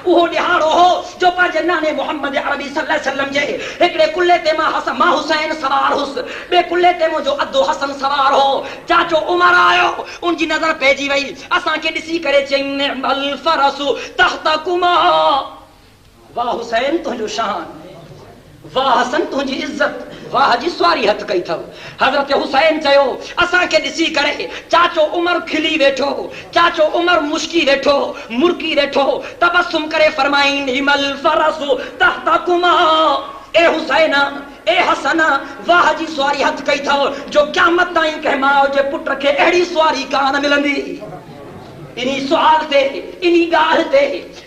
उहो ॾिहाड़ो हो जो पंहिंजे नाने मोहम्मद अरबी सल्लल्लाहु अलैहि वसल्लम जे हिकिड़े कुल्ले ते मां हुसैन सवार हुस, ॿिए कुल्ले ते मुंहिंजो अधो हसन सवार हो। चाचो उमर आयो, उनजी नज़र पइजी वई, असांखे ॾिसी करे चयईं निअमल फरसु तहतकुमा। वाह हुसैन तुंहिंजो शान, वाह हसन तुंहिंजी इज्जत, वाह जी सवारी हथ कई अथव। हज़रत हुसैन चयो असांखे ॾिसी करे चाचो उमर खिली वेठो, चाचो उमर मुश्की वेठो, मुर्की वेठो, तबस्सुम करे फरमाई निअमल फरसु तहतकुमा। ए हुसैन ए हसन, वाह जी सवारी हथ कई अथव जो क़यामत ताईं कंहिं माउ जे पुट खे अहिड़ी सवारी कान मिलंदी। इन्ही सुवाल ते, इन्ही ॻाल्हि ते,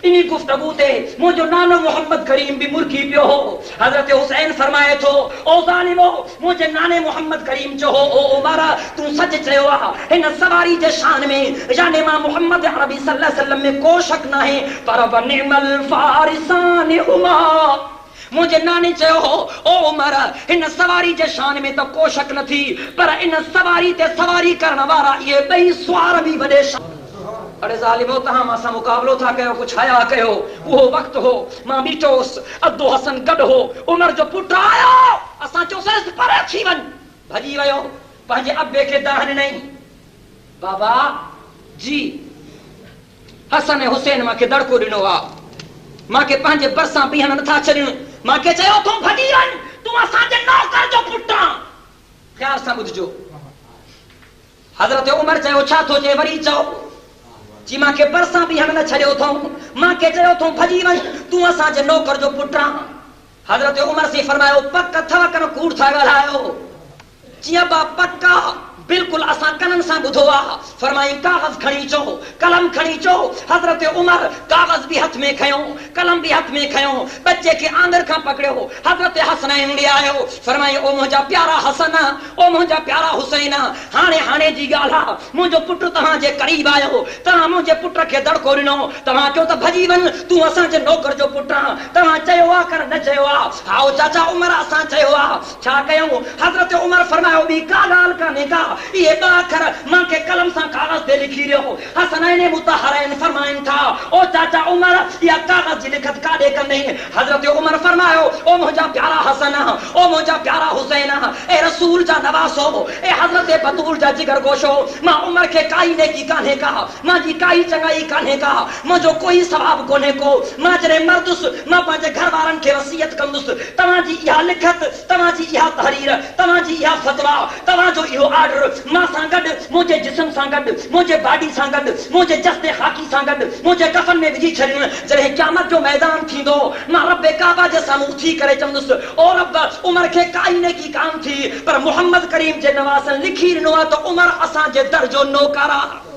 इन्ही गुफ्तगू ते मुंहिंजो नानो मोहम्मद करीम भी मुर्की पियो हो। हज़रत हुसैन फरमाए थो ओ ज़ालिमो, मुंहिंजे नाने मोहम्मद करीम चयो ओ उमर तूं सच चयो आहे, हिन सवारी जे शान में याने मां मोहम्मद अरबी सल्लल्लाहु अलैहि वसल्लम में को शक नाहे, पर वनिअमल फारिसान हुमा। मुंहिंजे नाने चयो हो ओ उमर हिन सवारी जे शान में त को शक न थी, पर इन सवारी ते सवारी करण वारा इहे ॿई सुवार बि वॾे शान। अरे ज़ालिमो तहां मां सां मुक़ाबलो था कयो, कुछ हया कयो। उहो वक्त हो मां बीठोस, अद्दो हसन गॾु हो, उमर जो पुट आयो, असां चयोसीं परे थी वञ, भॼी वियो, पंहिंजे अब्बे खे दाहन ॾिनई। बाबा जी हसन ऐं हुसैन मूंखे दड़को ॾिनो आहे, मूंखे पंहिंजे भरिसां बीहण नथा छॾनि, मूंखे चयो तूं भॼी वञ, तूं असांजे नौकर जो पुट आहीं। ख़्याल सां ॿुधजो। हज़रत उमर चयो छा थो चए, वरी चओ जी मूंखे भरिसां बीहण न छॾियो अथऊं, मूंखे चयो अथऊं भॼी वञ, तूं असांजे नौकर जो पुट आहीं। हज़रत उमर से फरमायो पक अथव कन कूड़ था ॻाल्हायो? जीअं बा पक्का बिल्कुल असां कननि सां ॿुधो आहे। फरमाई कागज़ खणी अचो, कलम खणी अचो। हज़रत उमर कागज़ भी हथ में खयो, कलम भी हथ में खयो, बच्चे खे आंदर खां पकड़ियो, हज़रत हसनैन ॾे आयो। फरमाई ओ मुंहिंजा प्यारा हसन, ओ मुंहिंजा प्यारा हुसैन, हाणे जी ॻाल्हि आहे, मुंहिंजो पुटु तव्हांजे क़रीब आयो, तव्हां मुंहिंजे पुट खे दड़को ॾिनो, तव्हां चयो त भॼी वञ, तूं असांजे नौकर जो पुटु आहीं, तव्हां चयो आहे कर न चयो आहे? आओ चाचा उमर असां चयो आहे, छा कयूं? हज़रत उमर फरमायो ॿी का ॻाल्हि कान्हे का, इहे ॿ अखर मूंखे कलम सां कागज़ ते लिखी ॾियो। हसनैन मुतहरैन फरमाइनि था ओ चाचा उमर इहा कागज़ जी लिखत काॾे कंदे? हज़रत उमर फरमायो ओ मुंहिंजा प्यारा हसन, ओ मुंहिंजा प्यारा हुसैन, ए रसूल जा नवासो, ए हज़रत बतूल जा जिगर गोशो, मां उमर खे काई नेकी कान्हे का, मुंहिंजी काई चङाई कान्हे का, मुंहिंजो कोई सवाब कोन्हे को, मां जॾहिं मरदुसि मां पंहिंजे घर वारनि खे वसियत कंदुसि, तव्हांजी इहा लिखत, तव्हांजी इहा तहरीर, तव्हांजी इहा फतवा, तव्हांजो इहो ऑर्डर मां सां गॾु, मुंहिंजे जिस्म सां गॾु, मुंहिंजे बाडी सां गॾु, मुंहिंजे जस्ते खाकी सां गॾु, मुंहिंजे कफन में विझी छॾियो। जॾहिं क़यामत जो मैदान थींदो, मां रब काबा जे साम्हूं उथी करे चवंदुसि ओ रब उमर खे काई नेकी कान थी, पर मोहम्मद करीम जे नवासनि लिखी ॾिनो आहे त उमर असांजे दर जो नौकर आहे।